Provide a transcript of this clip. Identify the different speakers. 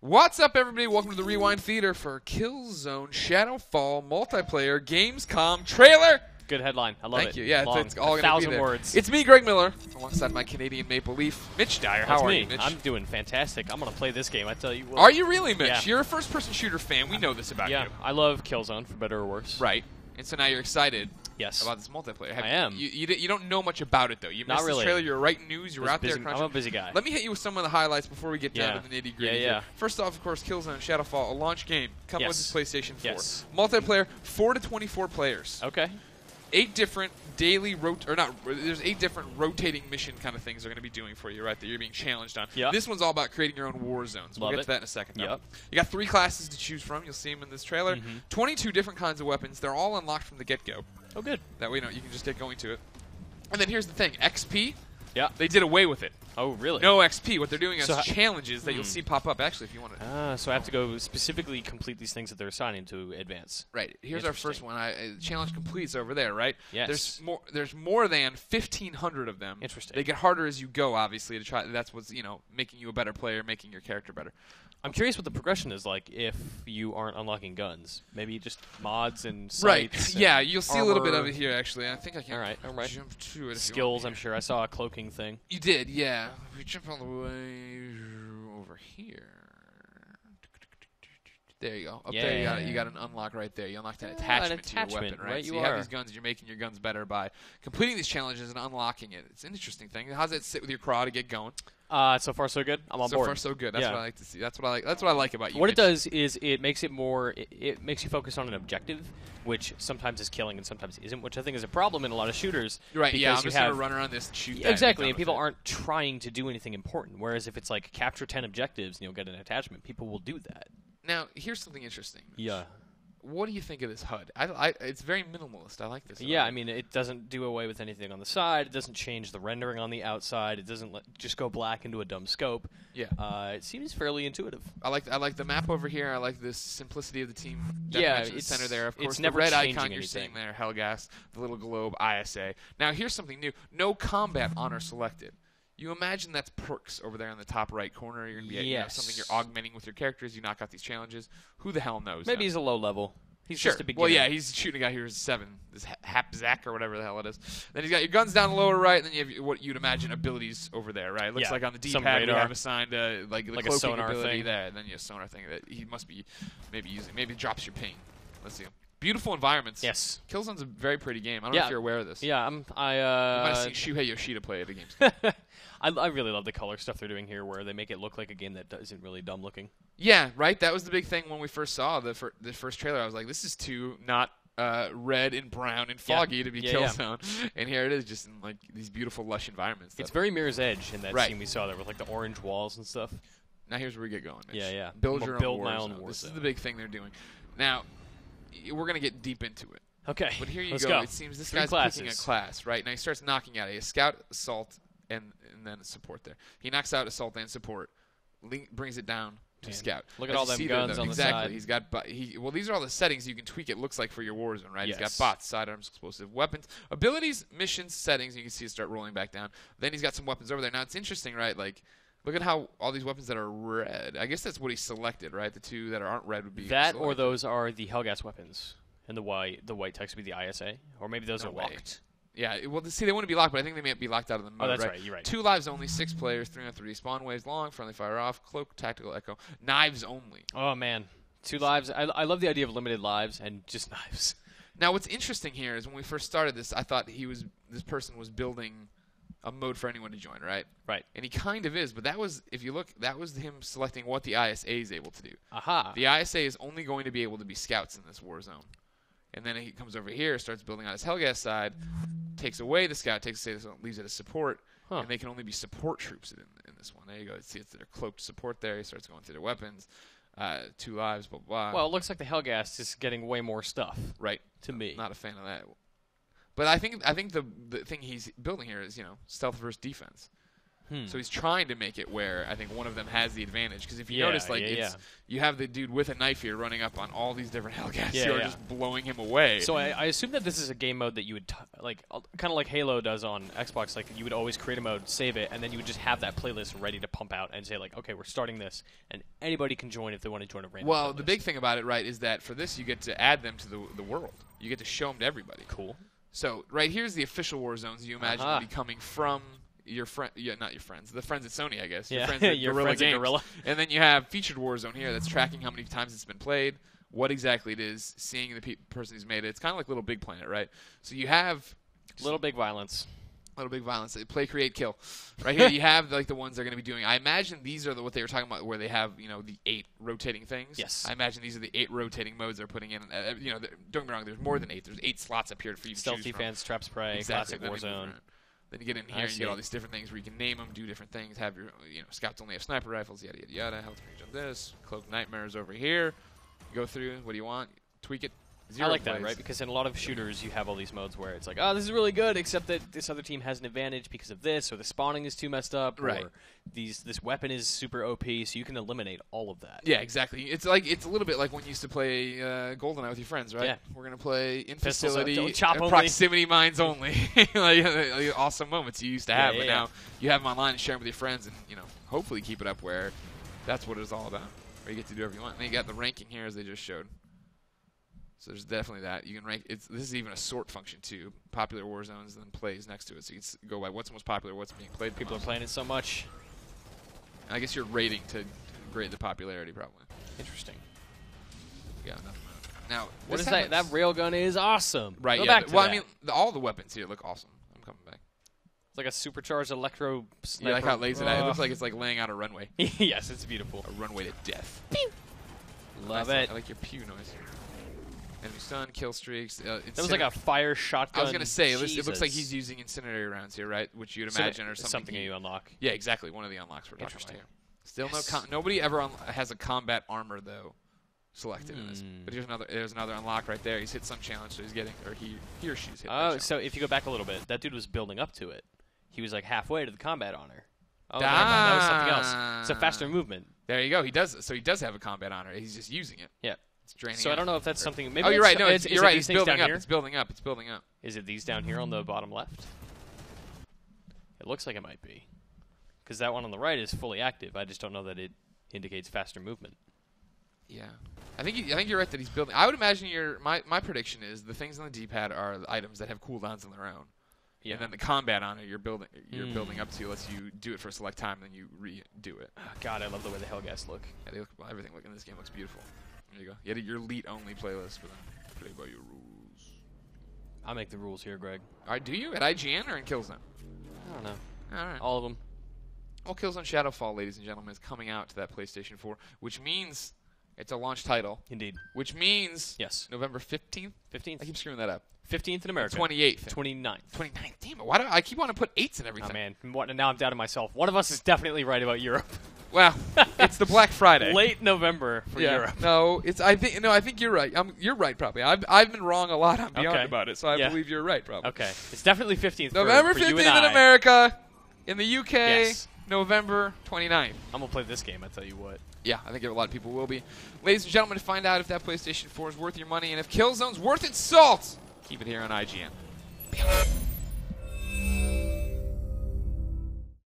Speaker 1: What's up, everybody? Welcome to the Rewind Theater for Killzone Shadowfall multiplayer Gamescom trailer.
Speaker 2: Good headline. I love it.
Speaker 1: Thank you. Yeah,
Speaker 2: Long.
Speaker 1: it's all going to be
Speaker 2: 1,000
Speaker 1: there.
Speaker 2: words.
Speaker 1: It's me, Greg Miller, alongside my Canadian Maple Leaf, Mitch Dyer. How
Speaker 2: That's
Speaker 1: are
Speaker 2: me.
Speaker 1: you, Mitch?
Speaker 2: I'm doing fantastic. I'm going to play this game. I tell you what.
Speaker 1: Are you really, Mitch?
Speaker 2: Yeah.
Speaker 1: You're a first-person shooter fan. We know this about
Speaker 2: Yeah,
Speaker 1: you.
Speaker 2: I love Killzone, for better or worse.
Speaker 1: Right. And so now you're excited
Speaker 2: Yes.
Speaker 1: about this multiplayer.
Speaker 2: I am.
Speaker 1: You don't know much about it, though. You
Speaker 2: Not
Speaker 1: missed
Speaker 2: really.
Speaker 1: this trailer. You're writing news. You're out
Speaker 2: busy,
Speaker 1: there crunching.
Speaker 2: I'm a busy guy.
Speaker 1: Let me hit you with some of the highlights before we get down
Speaker 2: Yeah.
Speaker 1: to the nitty-gritty.
Speaker 2: Yeah.
Speaker 1: First off, of course, Killzone Shadowfall, a launch game. Coming with
Speaker 2: Yes.
Speaker 1: the PlayStation 4.
Speaker 2: Yes.
Speaker 1: Multiplayer, 4 to 24 players.
Speaker 2: Okay.
Speaker 1: 8 different there's 8 different rotating mission kind of things they're going to be doing for you, right, that you're being challenged on.
Speaker 2: Yep.
Speaker 1: This one's all about creating your own war zones. We'll
Speaker 2: Love
Speaker 1: get
Speaker 2: it.
Speaker 1: to that in a second.
Speaker 2: Yep.
Speaker 1: You got 3 classes to choose from. You'll see them in this trailer. 22 different kinds of weapons. They're all unlocked from the get-go.
Speaker 2: Oh, good.
Speaker 1: That way, you can just get going to it. And then here's the thing. XP,
Speaker 2: Yeah.
Speaker 1: they did away with it.
Speaker 2: Oh, really?
Speaker 1: No XP. What they're doing is
Speaker 2: So
Speaker 1: challenges that you'll see pop up, actually, if you want to.
Speaker 2: So I have to go specifically complete these things that they're assigning to advance.
Speaker 1: Right. Here's our first one. Challenge completes over there, right?
Speaker 2: Yes.
Speaker 1: There's more than 1,500 of them.
Speaker 2: Interesting.
Speaker 1: They get harder as you go, obviously, to try. That's what's making you a better player, making your character better.
Speaker 2: I'm curious what the progression is like if you aren't unlocking guns. Maybe just mods and
Speaker 1: Right.
Speaker 2: sights
Speaker 1: Yeah,
Speaker 2: and
Speaker 1: you'll see a little bit of
Speaker 2: armor,
Speaker 1: it here, actually. I think I can
Speaker 2: All right.
Speaker 1: jump to it. If
Speaker 2: skills.
Speaker 1: You
Speaker 2: I'm sure I saw a cloaking thing.
Speaker 1: You did, yeah. We jump all the way over here. There you go. Up there, you got an unlock right there. You unlocked an attachment to your weapon, right? So you have these guns. You're making your guns better by completing these challenges and unlocking it. It's an interesting thing. How does it sit with your craw to get going?
Speaker 2: So far, so good. I'm on board.
Speaker 1: So far, so good. That's what I like to see. That's what I like about you.
Speaker 2: What
Speaker 1: Mitch.
Speaker 2: it does is it makes it more. It makes you focus on an objective, which sometimes is killing and sometimes isn't, which I think is a problem in a lot of shooters.
Speaker 1: Right. Yeah. I'm
Speaker 2: you
Speaker 1: just gonna run around this and shoot.
Speaker 2: Exactly, and people aren't trying to do anything important. Whereas if it's like capture 10 objectives and you'll get an attachment, people will do that.
Speaker 1: Now, here's something interesting.
Speaker 2: Yeah.
Speaker 1: What do you think of this HUD? It's very minimalist. I like this.
Speaker 2: Yeah, I mean, it doesn't do away with anything on the side. It doesn't change the rendering on the outside. It doesn't just go black into a dumb scope.
Speaker 1: Yeah.
Speaker 2: It seems fairly intuitive.
Speaker 1: I like the map over here. I like the simplicity of the team.
Speaker 2: Yeah,
Speaker 1: in the center there. Of course,
Speaker 2: it's
Speaker 1: the
Speaker 2: never
Speaker 1: red
Speaker 2: changing
Speaker 1: icon you're seeing there, Hellgas, the little globe, ISA. Now, here's something new. No combat honor selected. You imagine that's perks over there in the top right corner. You're going to be something you're augmenting with your characters. You knock out these challenges. Who the hell knows?
Speaker 2: Maybe he's a low level. He's
Speaker 1: sure.
Speaker 2: just a beginner.
Speaker 1: Well, yeah, he's shooting a guy who's 7. This Hapzak or whatever the hell it is. Then he's got your guns down the lower right, and then you have what you'd imagine abilities over there, right? It looks like on the D-pad we have assigned like the
Speaker 2: like
Speaker 1: cloaking
Speaker 2: a sonar
Speaker 1: ability
Speaker 2: thing.
Speaker 1: there. And then you have a sonar thing that he must be maybe using. Maybe it drops your ping. Let's see. Beautiful environments.
Speaker 2: Yes.
Speaker 1: Killzone's a very pretty game. I don't know if you're aware of this.
Speaker 2: Yeah,
Speaker 1: You might have seen Shuhei Yoshida play at the Gamescom.
Speaker 2: I really love the color stuff they're doing here, where they make it look like a game that isn't really dumb looking.
Speaker 1: Yeah, right. That was the big thing when we first saw the first trailer. I was like, this is too not red and brown and foggy to be Killzone. And here it is, just in like these beautiful, lush environments.
Speaker 2: It's very Mirror's Edge in that scene we saw there with like the orange walls and stuff.
Speaker 1: Now here's where we get going, Mitch.
Speaker 2: Yeah.
Speaker 1: Build your own
Speaker 2: my
Speaker 1: war
Speaker 2: own
Speaker 1: zone.
Speaker 2: war
Speaker 1: This
Speaker 2: zone.
Speaker 1: is the big thing they're doing. Now, we're gonna get deep into it.
Speaker 2: Okay.
Speaker 1: But here you
Speaker 2: Let's
Speaker 1: go. It seems this
Speaker 2: 3
Speaker 1: guy's
Speaker 2: classes.
Speaker 1: picking a class, right? Now he starts knocking out a scout, assault, and then support there. He knocks out assault and support, brings it down to scout.
Speaker 2: Look at
Speaker 1: As
Speaker 2: all
Speaker 1: you
Speaker 2: them
Speaker 1: see
Speaker 2: guns
Speaker 1: there,
Speaker 2: on the
Speaker 1: exactly.
Speaker 2: side.
Speaker 1: He's got well, these are all the settings you can tweak. It looks like for your war zone, right?
Speaker 2: Yes.
Speaker 1: He's got bots, sidearms, explosive weapons, abilities, missions, settings. You can see it start rolling back down. Then he's got some weapons over there. Now it's interesting, right? Like, look at how all these weapons that are red. I guess that's what he selected, right? The 2 that aren't red would be
Speaker 2: that,
Speaker 1: selected.
Speaker 2: or those are the Hellgas weapons, and the white text would be the ISA, or maybe those are locked.
Speaker 1: Yeah, well, see, they wouldn't be locked, but I think they might be locked out of the mode.
Speaker 2: Oh, that's
Speaker 1: right.
Speaker 2: right. You're right.
Speaker 1: 2 lives only, 6 players, 3-on-3 spawn waves long, friendly fire off, cloak, tactical echo, knives only.
Speaker 2: Oh man, 2 lives. I love the idea of limited lives and just knives.
Speaker 1: Now, what's interesting here is when we first started this, I thought this person was building a mode for anyone to join, right?
Speaker 2: Right.
Speaker 1: And he kind of is, but that was, if you look, that was him selecting what the ISA is able to do.
Speaker 2: Aha.
Speaker 1: The ISA is only going to be able to be scouts in this war zone. And then he comes over here, starts building on his Hellgas side, takes away the scout, leaves it as support, and they can only be support troops in this one. There you go. See, it's their cloaked support there. He starts going through their weapons, 2 lives, blah, blah, blah.
Speaker 2: Well, it looks like the Hellgas is getting way more stuff.
Speaker 1: Right.
Speaker 2: To me.
Speaker 1: Not a fan of that. But I think the thing he's building here is, stealth versus defense. So he's trying to make it where I think one of them has the advantage. Because if you notice, like, you have the dude with a knife here running up on all these different Hellgas who are just blowing him away.
Speaker 2: So I assume that this is a game mode that you would, kind of like Halo does on Xbox. Like, you would always create a mode, save it, and then you would just have that playlist ready to pump out and say, like, okay, we're starting this, and anybody can join if they want to join a random playlist.
Speaker 1: The big thing about it, right, is that for this, you get to add them to the world. You get to show them to everybody.
Speaker 2: Cool.
Speaker 1: So, right here's the official war zones you imagine will be coming from your friend, not your friends, the friends at Sony, I guess. Your friends at Guerrilla Games.
Speaker 2: Guerrilla.
Speaker 1: And then you have featured Warzone here that's tracking how many times it's been played, what exactly it is, seeing the person who's made it. It's kind of like Little Big Planet, right? So you have
Speaker 2: Little Big Violence.
Speaker 1: Little Big Violence. Play, create, kill. Right here you have like the ones they're going to be doing. I imagine these are what they were talking about, where they have the 8 rotating things.
Speaker 2: Yes.
Speaker 1: I imagine these are the 8 rotating modes they're putting in. Don't get me wrong. There's more than 8. There's 8 slots up here for you to choose from.
Speaker 2: Stealth defense, trap spray,
Speaker 1: exactly.
Speaker 2: classic Warzone.
Speaker 1: Then you get in here and you get all these different things where you can name them, do different things, have your scouts only have sniper rifles, yada yada yada. Health range on this, cloak nightmares over here. You go through. What do you want? Tweak it.
Speaker 2: I like that, right? Because in a lot of shooters, you have all these modes where it's like, oh, this is really good, except that this other team has an advantage because of this, or the spawning is too messed up, or this weapon is super OP, so you can eliminate all of that.
Speaker 1: Yeah, exactly. It's a little bit like when you used to play GoldenEye with your friends, right? Yeah. We're gonna play in facility, proximity mines only, like awesome moments you used to have, but now you have them online and share them with your friends, and hopefully keep it up where that's what it's all about, where you get to do whatever you want. And then you got the ranking here as they just showed. So there's definitely that. You can rank. This is even a sort function too. Popular war zones, and then plays next to it. So you can go by what's most popular, what's being played.
Speaker 2: People are playing it so much.
Speaker 1: I guess you're rating to grade the popularity, probably.
Speaker 2: Interesting.
Speaker 1: Yeah, nothing. Now,
Speaker 2: what is that? That railgun is awesome.
Speaker 1: Right.
Speaker 2: Go back to
Speaker 1: I mean, all the weapons here look awesome. I'm coming back.
Speaker 2: It's like a supercharged electro sniper.
Speaker 1: You like how it lays it out? It looks like it's like laying out a runway.
Speaker 2: Yes, it's beautiful.
Speaker 1: A runway to death.
Speaker 2: Pew. Love it.
Speaker 1: I like your pew noise. Enemy stun, kill streaks.
Speaker 2: That was like a fire shotgun.
Speaker 1: I was going to say, it looks like he's using incendiary rounds here, right? Which you'd imagine are something
Speaker 2: you unlock.
Speaker 1: Yeah, exactly. One of the unlocks we're talking about here. Still nobody ever has a combat armor, though, selected in this. But there's another unlock right there. He's hit some challenge, so he's getting, or he or she's hit that
Speaker 2: so if you go back a little bit, that dude was building up to it. He was like halfway to the combat honor. Oh, never mind. That was something else. So faster movement.
Speaker 1: There you go. He does. So he does have a combat honor. He's just using it.
Speaker 2: Yeah.
Speaker 1: So
Speaker 2: I don't know if that's something. Maybe
Speaker 1: you're right. No, you're right. It's building up. It's building up. It's building up.
Speaker 2: Is it these down here on the bottom left? It looks like it might be, because that one on the right is fully active. I just don't know that it indicates faster movement.
Speaker 1: Yeah, I think you're right that he's building. I would imagine my prediction is the things on the D-pad are the items that have cooldowns on their own. Yeah. And then the combat on it, you're building up to, lets you do it for a select time, and then you redo it.
Speaker 2: Oh, God, I love the way the Hellgas look.
Speaker 1: Yeah, everything in this game looks beautiful. There you go. You had your elite only playlist, but then play by your rules.
Speaker 2: I make the rules here, Greg.
Speaker 1: All right, do you at IGN or in Killzone?
Speaker 2: I don't know.
Speaker 1: All right,
Speaker 2: all of them.
Speaker 1: Well, Killzone Shadowfall, ladies and gentlemen, is coming out to that PlayStation 4, which means it's a launch title.
Speaker 2: Indeed.
Speaker 1: Which means November 15th.
Speaker 2: 15th.
Speaker 1: I keep screwing that up.
Speaker 2: 15th in America.
Speaker 1: 28th.
Speaker 2: 29th.
Speaker 1: 29th. Damn it! Why do I keep wanting to put 8s in everything?
Speaker 2: Oh man, now I'm doubting myself. One of us is definitely right about Europe.
Speaker 1: Well, it's the Black Friday.
Speaker 2: Late November for Europe.
Speaker 1: No, I think you're right. You're right, probably. I've been wrong a lot on Beyond about it, so I believe you're right, probably.
Speaker 2: Okay, it's definitely 15th.
Speaker 1: November
Speaker 2: for
Speaker 1: 15th
Speaker 2: you and I.
Speaker 1: in America, in the UK. November 29th.
Speaker 2: I'm gonna play this game. I tell you what.
Speaker 1: Yeah, I think a lot of people will be. Ladies and gentlemen, to find out if that PlayStation 4 is worth your money and if Killzone's worth its salt, keep it here on IGN.